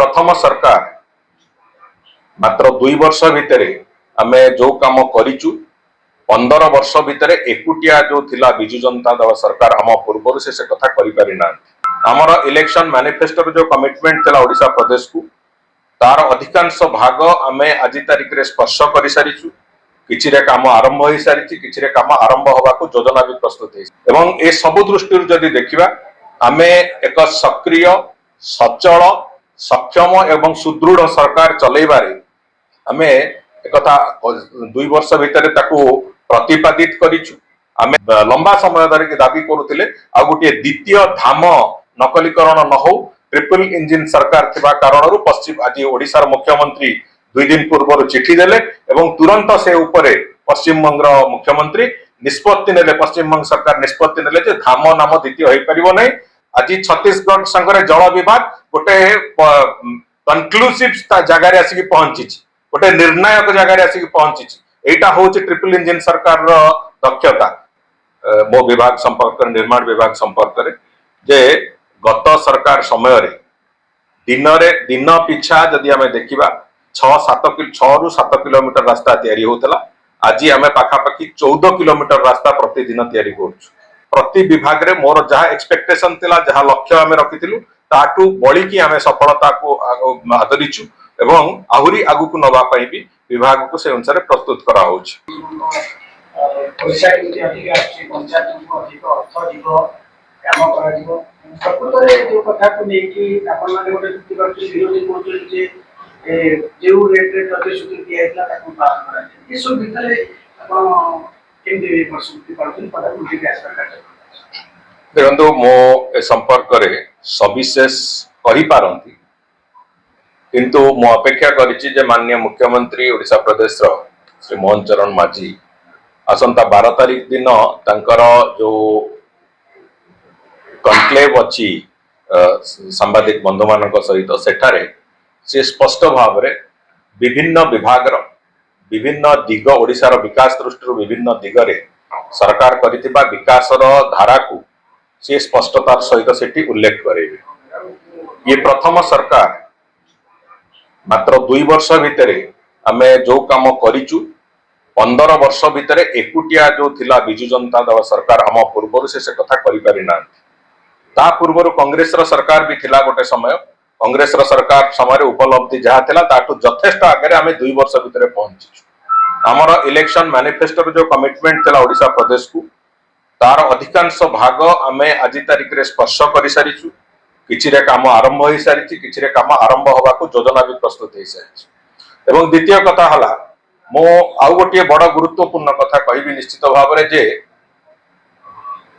प्रथम सरकार मात्र 2 वर्ष भितर आमे जो काम करिचु 15 वर्ष भितर एकुटिया जो थिला बिजु जनता दल सरकार आम पूर्व से कथा करि पारि ना। हमर इलेक्शन मैनिफेस्टो जो कमिटमेंट थिला ओडिशा प्रदेश को तार अधिकांश भाग आमे आज तारिख रे स्पर्श करि सारिचु। किछि रे काम आरंभ होई सारिछि, किछि रे काम आरंभ होबा को योजना भी प्रस्तुत है। एवं ए सब दृष्टि जदि देखिबा आमे एक सक्रिय सचल सक्षम एवं सुदृढ़ सरकार चलैबारे आमे एकथा 2 वर्ष भितर ताकू प्रतिपादित करिछु। आमे लंबा समय धरि दाबी करूतिले आ गोटे द्वितीय धाम नकलीकरण न हो ट्रिपल इंजिन सरकार थिबा कारणरू पश्चिम आज ओडिशार मुख्यमंत्री 2 दिन पूर्व चिठी देले एवं तुरंत से ऊपर पश्चिम बंग मुख्यमंत्री निष्पत्ति नेले, पश्चिम बंग सरकार निष्पत्ति नेले जे धाम नाम द्वितीय होई परिबो नै। आज छत्तीसगढ़ संगरे जल विवाद गोटे कनक्लूसिव जगह आसिक पहुंची, गोटे निर्णायक जगह आसिक पहुंची। एटा होची ट्रिपल इंजिन सरकार रो दक्षता। मो विभाग संपर्क निर्माण विभाग संपर्क रे जे गत सरकार समय रे दिन पिछा जदि आमे देखिबा 6 रु 7 किलोमीटर रास्ता तैयारी होतला। आज आमे पाखापाखि 14 किलोमीटर रास्ता प्रतिदिन तैयारी करछु। प्रति विभाग रे मोर जहा एक्सपेक्टेशन थिला, जहा लक्ष्य आमे रखिथिलु ताटू बळी की आमे सफलता को आदरिछु एवं आहुरी आगु को नबा पई भी विभाग को से अनुसार प्रस्तुत करा होछि। पैसा किछि अधिक आछि, पंचायत को अधिक अर्थ दिबो, काम करा दिबो। प्रकृतरे जो कथा को नै कि आपण माने गोटे चुक्ति करछि, विरोधी कोचन जे जेउ रेट रे प्रतिश्रुति दियाइतला ताकू पास करा जे। इसो भितरे आपण केमि प्रस्तुति करछन पता उठी के सरकार। देखो मो ए संपर्क रे सविशेष कहि पारंती, किंतु मो अपेक्षा करिछि जे माननीय मुख्यमंत्री ओडिशा प्रदेश रो श्री मोहन चरण माझी आसंता 12 तारिख दिन तांकर जो कनक्लेव अछि सांबादिक बंधु मानक सहित सेठारे से स्पष्ट भाव रे विभिन्न विभाग रो विभिन्न दिग ओडिशा रो विकास दृष्टि विभिन्न दिग रे सरकार करितिबा विकास रो धारा को से स्पष्टतार सहित सेठी उल्लेख करेबे। ये प्रथम सरकार मात्र 2 वर्ष भितर आमे जो काम करिचु 15 वर्ष भितर एकुटिया जो थिला बिजु जनता दल सरकार आम पूर्व से कथा करि पारि ना। ता पूर्व कांग्रेस रो सरकार भी थिला गोटे समय, कांग्रेस रो सरकार समय उपलब्धि जहा थिला ताटू यथेष्ट आगे आमे 2 वर्ष भितर पहुंची। हमर इलेक्शन मैनिफेस्टो जो कमिटमेंट थिला ओडिशा प्रदेश को तार अधिकांश भाग आमे आज तारिख रे स्पर्श करि सारिछु। किछि रे काम आरंभ होई सारिछि, किछि रे काम आरंभ होबा को योजना भी प्रस्तुत होई सारिछि। एवं द्वितीय कथा हला मो आउ गोटे बड़ गुरुत्वपूर्ण कथा कहिबी निश्चित भाव रे जे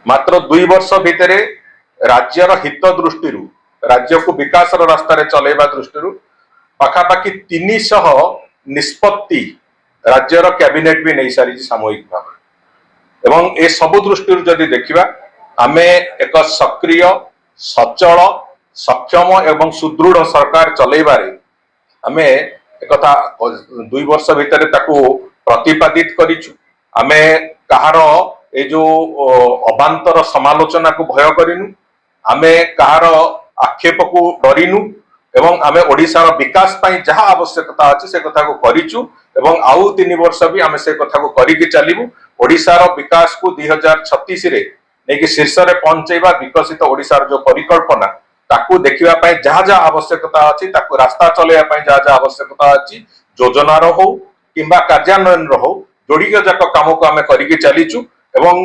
मात्र 2 वर्ष भितर राज्यर हित दृष्टि राज्य को विकास रास्ता रे चलेबा दृष्टि पाखापाखि 300 निष्पत्ति राज्यर कैबिनेट भी नहीं सारी सामूहिक भाव एवं ए सब दृष्टि जदि देखिबा आमे एक सक्रिय सचल सक्षम एवं सुदृढ़ सरकार चलैबारे आमे एकथा 2 वर्ष भितर ताकू प्रतिपादित करिछु। आमे कहार ए जो अबांतर समालोचना को भय करिनु, आमे कहार आक्षेप को डरिनु एवं आमे ओडिशार विकास पई जहा आवश्यकता अछि से कथा को करिछु एवं आउ 3 वर्ष भी आमे से कथा को करि के चलिबु। ओडिशार विकास को 2036 रे नेकी शीर्ष रे पहुंचैबा विकसित ओडिशार जो परिकल्पना ताकू देखिबा पई जहा जहा आवश्यकता अछि ताकू रास्ता चलेया पई जहा जहा आवश्यकता अछि योजना रो हो किंबा कार्यान्वयन रो हो जोड़ी के जाक काम को आमे करि के चलिछु एवं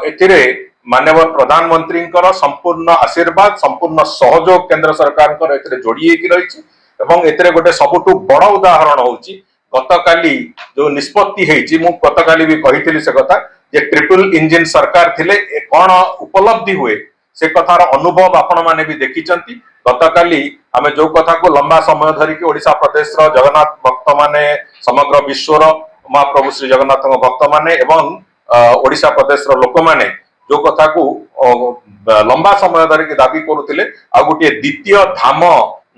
एथिरे माननीय प्रधानमंत्री संपूर्ण आशीर्वाद संपूर्ण सहयोग केंद्र सरकार एथिरे जोड़ी हेकि रहिछि एवं एथिरे गोटे सबुठु बड़ उदाहरण होउछि गतकाली जो निष्पत्ति हेछि। मु गतकाली भी कहिथिली से कथा जे ट्रिपल इंजिन सरकार थिले कोन उपलब्धि हुए से कथार अनुभव आपण माने भी देखिचंती। गतकाली आमे जो कथा को लंबा समय धरि के ओडिशा प्रदेश रो जगन्नाथ भक्त माने समग्र विश्वर महाप्रभु श्री जगन्नाथ भक्त माने एवं ओडिशा प्रदेश रो लोक माने जो कथा को लंबा समय धरि के दाबी करूतिले आ गोटे द्वितीय धाम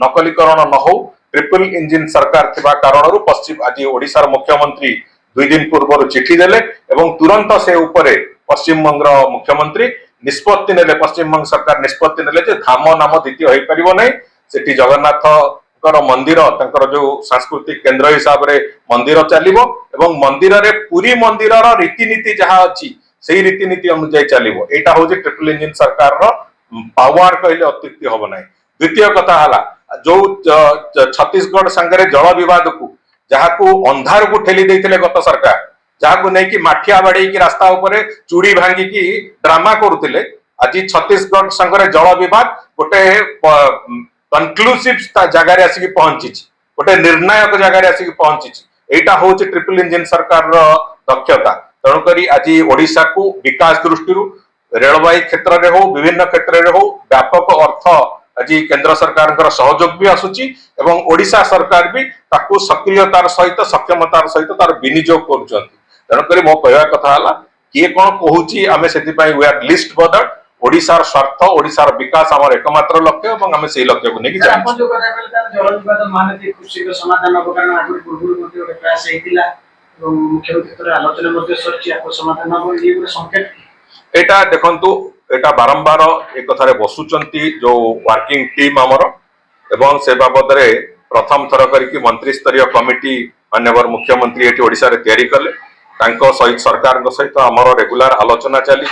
नकलीकरण न हो ट्रिपल इंजिन सरकार थिबा कारणरू पश्चिम आज ओडिशार मुख्यमंत्री 2 दिन पूर्व चिठी देले एवं तुरंत से ऊपर पश्चिम बंग मुख्यमंत्री निष्पत्ति नेले, पश्चिम बंग सरकार निष्पत्ति नेले जे धाम नाम द्वितीय होई परिबो नै। सेठी जगन्नाथ मंदिर जो सांस्कृतिक केंद्र हिसाब रे मंदिर चलिबो एवं मंदिर रे पुरी मंदिर रीतिनीति जहाँ अच्छी से रीतिनीति अनुଯାयी चलिबो। एटा होजे ट्रिपल इंजिन सरकार रो पावर कहले अत्युक्ति हबो नाही। द्वितीय कथा हला जो छत्तीसगढ़ संगे जल विवाद को जहाँ को अंधार को ठेली देते गत सरकार जहाँ को नहीं कि माठिया बाड़ी की रास्ता उपरे चूड़ी भांगी की ड्रामा करुले आज छत्तीसगढ़ संगे जल विवाद गोटे कनक्लूसिव जगार आसिक पहुंची गोटे निर्णायक जगार आसिक पहुंची। एटा हूँ ट्रिपल इंजिन सरकार दक्षता। तेणुक आज ओडिशा को विकास दृष्टि रेलवाई क्षेत्र में हो विभिन्न क्षेत्र में हो व्यापक अर्थ आज केंद्र सरकार सहयोग भी आसुची एवं ओडिशा सरकार भी ताकू सक्रियतार सहित सक्षमतार सहित तार विनियोग करुचंती। तेणुक मो कहवा कथा हला किए कौन कहूची आमे सेति पई वी आर लिस्ट बदर्ड ओडिशार स्वार्थ ओडिशार विकास आमर एकमात्र लक्ष्य और आमे सेही लक्ष्य को नेकी आपण जो कथा कहले जल विवाद माने खुशी समाधान हो कारण आगु पूर्व मध्ये एक प्रयास हेतिला मुख्यमंत्री तर आलोचना मध्ये सरची आपको समाधान हो ये पूरा संकेत एटा देखंतु एटा बारंबार एक कथारे बसुचंती जो वर्किंग टीम आमर एवं से बाबद रे प्रथम थर करिक मंत्री स्तरीय कमिटी माननीय मुख्यमंत्री एटी ओडिशा रे तयारी कले तांको सहित सरकार सहित आमर रेगुलर आलोचना चली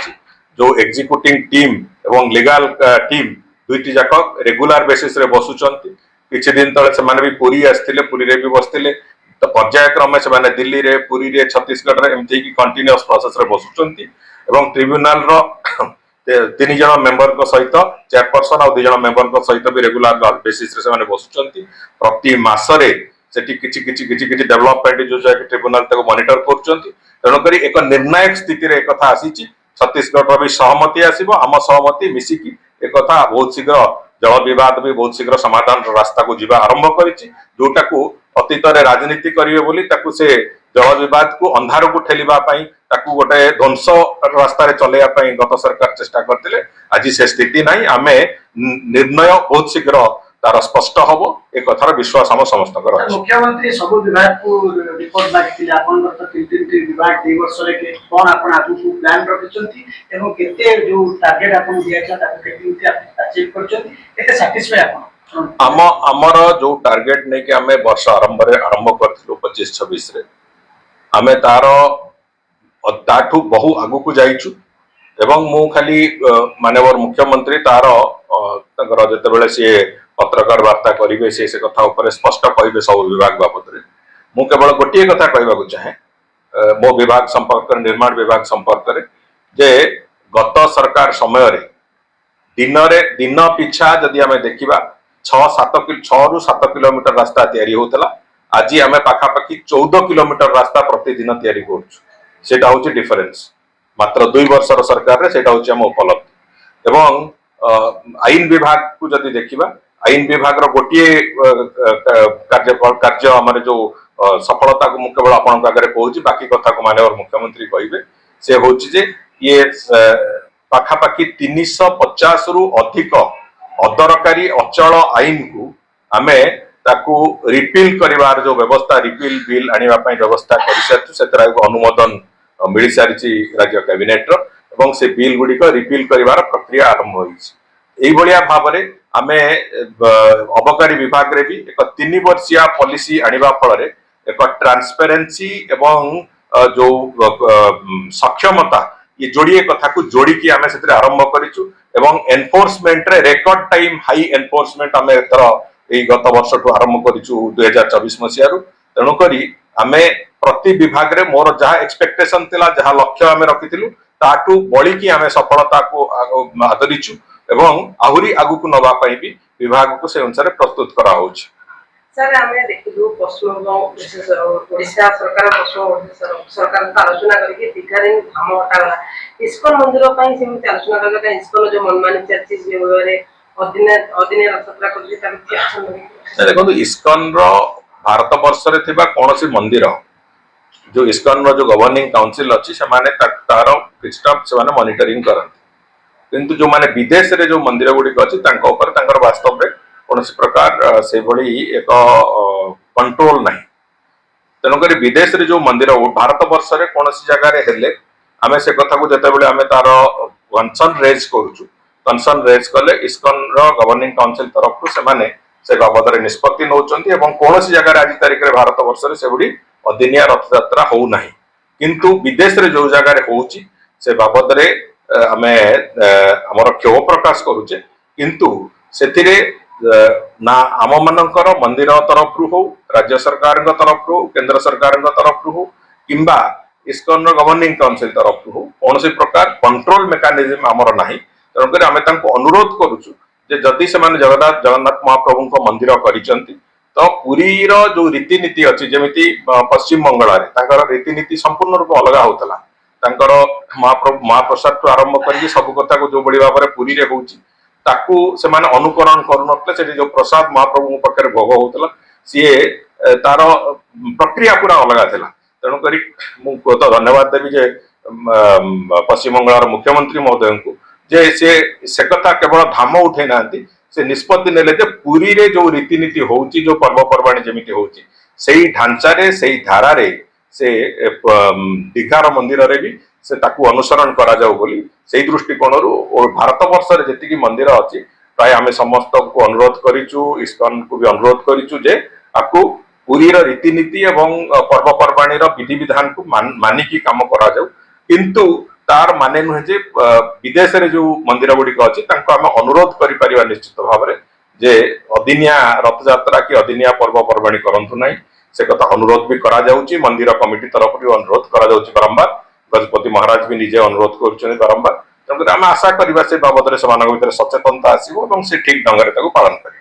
जो एग्जीक्यूटिंग टीम एवं लीगल टीम दुईटी जाक रेगुलर बेसिस रे बसुचंती। किछि दिन तळे से माने भी पुरी आस्थिले पुरी रे भी बसथिले तो पर्यायक्रमे से माने दिल्ली रे पुरी रे छत्तीसगढ़ रे एमती की कंटीन्यूअस प्रोसेस रे बसुचंती एवं ट्रिब्यूनल रो 3 जन मेंबर को सहित चेयरपर्सन और 2 जन मेंबर को सहित भी रेगुलर बेसिस रे से माने बसुचंती। प्रति मासरे सेठी किछि किछि किछि किछि डेवलपमेंट जो जाय ट्रिब्यूनल तको मॉनिटर करचंती। तेणु करी एक निर्णायक स्थिति रे एक कथा आसीची छत्तीसगढ़ भी सहमति आसीबो आम सहमति मिसिकी एक कथा बहुत शीघ्र जल विवाद भी बहुत शीघ्र समाधान रास्ता को जीवा आरंभ करिछि जोटा को अतीत रे राजनीति करिवे बोली ताकू से जल विवाद को अंधार को ठेलिबा पई ताकू गोटे ध्वंस रास्ता रे चलेया पई गत सरकार चेष्टा करथिले। आज से स्थिति नाही आमे निर्णय बहुत शीघ्र तार स्पष्ट हबो एक कथार विश्वास हम समस्त कर मुख्यमंत्री सब विभाग को रिपोर्ट मागिथिले आपन तो 3 विभाग 2 वर्ष रे के कोन आपन आगु को प्लान रखिसंती एवं केते जो टारगेट आपन दियाचा ताको केते अचीव करचंती केते सैटिस्फाई आपन हमर जो टारगेट नै कि हमें वर्ष आरंभ करथिलु 25-26 रे हमें तार ताठू बहु आगु को जाइछु एवं मु खाली माननीय मुख्यमंत्री तार जते बेले से पत्रकार वार्ता करिवे से कथा ऊपर स्पष्ट कहिबे सब विभाग बाबद रे मु केवल गोटिए कथा कहबाकू चाहे मो विभाग संपर्क निर्माण विभाग संपर्क रे जे गत सरकार समय रे दिन पिछा जदि आमे देखिबा 6 रु 7 किलोमीटर रास्ता तैयारी होतला आज आमे पाखापाखि 14 किलोमीटर रास्ता प्रतिदिन तैयारी करछु। सेटा होची डिफरेंस मात्र 2 वर्षर सरकार रे सेटा होची हम उपलब्ध एवं आईन विभाग को जदि देखिबा आईन विभाग रो गोटिए कार्य आमर जो सफलता को मु केवल आपन आगे कहूची बाकी कथा को माननीय मुख्यमंत्री कहिबे से होची जे ये पाखापाखि 350 रु अधिक अदरकारी अचल आईन को आमे ताकू रिपील करिवार जो व्यवस्था रिपील बिल आनिबा पई व्यवस्था करि सारछु सेतरा अनुमोदन मिली सारिछि राज्य कैबिनेट रो एवं से बिल गुडी को रिपील करिवार प्रक्रिया आरंभ होइछि। एई भलिया भाबरे आमे अबकारी विभाग रे भी एक 3 वर्षिया पॉलिसी आनिबा फल रे एक ट्रांसपेरेंसी एवं जो सक्षमता ये जोड़िए कथा को जोड़ी की आमे सेतरे आरंभ करिछु एवं एनफोर्समेंट रे रिकॉर्ड टाइम हाई एनफोर्समेंट आमे एतर एई गत वर्ष ठु आरंभ करिछु 2024 मसिया रु। तेणु करी आमे प्रति विभाग रे मोर जहा एक्सपेक्टेशन तिला जहा लक्ष्य आमे रखिथिलु ताटू बळी की आमे सफलता को आदरिछु एवं आहुरी आगु को नबा पई भी विभाग को से अनुसार प्रस्तुत करा होछ। सर आमे देखिलु पश्चिम विशेष ओडिशा सरकार पश्चिम सरकार का आलोचना करके दिघारे धाम हटागला इस्कन मंदिर पई सेम आलोचना करला इस्कन जो मनमानी चर्चिस जे होरे अदिने रथयात्रा करली ताकि एक्शन देखो इस्कन रो भारत वर्ष रे थिबा कोनोसी मंदिर जो इस्कन रो जो गवर्निंग काउंसिल अछि से माने तार सिस्टम से माने मॉनिटरिंग करन किंतु जो माने विदेश रे जो मंदिर गुडी अछि तांको ऊपर तांकर वास्तव रे कोनोसी प्रकार से भली एक कंट्रोल नाही। तेणु करी विदेश रे जो मंदिर भारत वर्ष रे कोनोसी जगह रे हेले आमे से कथा को जते बेले आमे तार कंसर्न रेज करूछु कंसर्न रेज कले इस्कन रो गवर्निंग काउंसिल तरफ से माने से बाबद निष्पत्ति नौचंती एवं कौन सी जगह आज तारिख में भारत वर्ष से सेगुड़ी अदिनिया रथ यात्रा हो नहीं किंतु विदेश रे जो जगह होउची से बाबद रे आमे हमर क्षोभ प्रकाश करूचे किंतु सेथिरे ना आम मानकर मंदिर तरफ हो राज्य सरकार तरफ हो केंद्र सरकार तरफ हो किंबा इस्कॉन गवर्निंग काउंसिल तरफ हो कौन से प्रकार कंट्रोल मेकानिज्म आमर नाही तेणुकर आमे तांको अनुरोध करूछु जे जदि से जगन्नाथ महाप्रभु मंदिर करिसंती तो पुरीर जो रीतिनीति अच्छी जमी पश्चिम बंगाल रीतिनीति संपूर्ण रूप अलग होता तांकर महाप्रभु महाप्रसाद आरंभ करके सब कथा को जो बड़ी भाव में पुरी रे होउची ताकू से माने अनुकरण करूनतले से जो प्रसाद महाप्रभु पाखे भोग होता सी तार प्रक्रिया पूरा अलग थिला तेणुक मुझे धन्यवाद देवी जे पश्चिम बंगाल मुख्यमंत्री महोदय को जे से कथा केवल धाम उठे ना से निष्पत्ति नेले जे पुरी रे जो रीतिनीति होउची जो पर्वपर्वाणी जमिति होउची सेही ढांचा रे सेही धारा रे से दीघार मंदिर रे भी से ताकू अनुसरण करा जाऊ बोली सेही दृष्टिकोणरू भारत वर्ष रे जेतिकी मंदिर अछि प्राय आमे समस्त को अनुरोध करिचु इस्कॉन को भी अनुरोध करिचु जे आकू पुरी रो रीतिनीति एवं पर्वपर्वाणी रो विधि विधान को मानिकी काम करा जाऊ किंतु तार माने नुहे जे विदेश रे जो मंदिर गुड़िक अच्छी आम अनुरोध करिपारिबा निश्चित भाव में जे अदिनिया रथ यात्रा कि अदिनिया पर्वपर्वाणी करंतु नहीं से कथा अनुरोध भी करा जाउची मंदिर कमिटी तरफ अनुरोध करा जाउची बारंबार गजपति महाराज भी निजे अनुरोध करुछन बारंबार तेणुकर आम आशा करबा से बाबद रे समान भीतर सचेतनता आसीबो एवं से ठीक ढंग रे ताको पालन करिबो।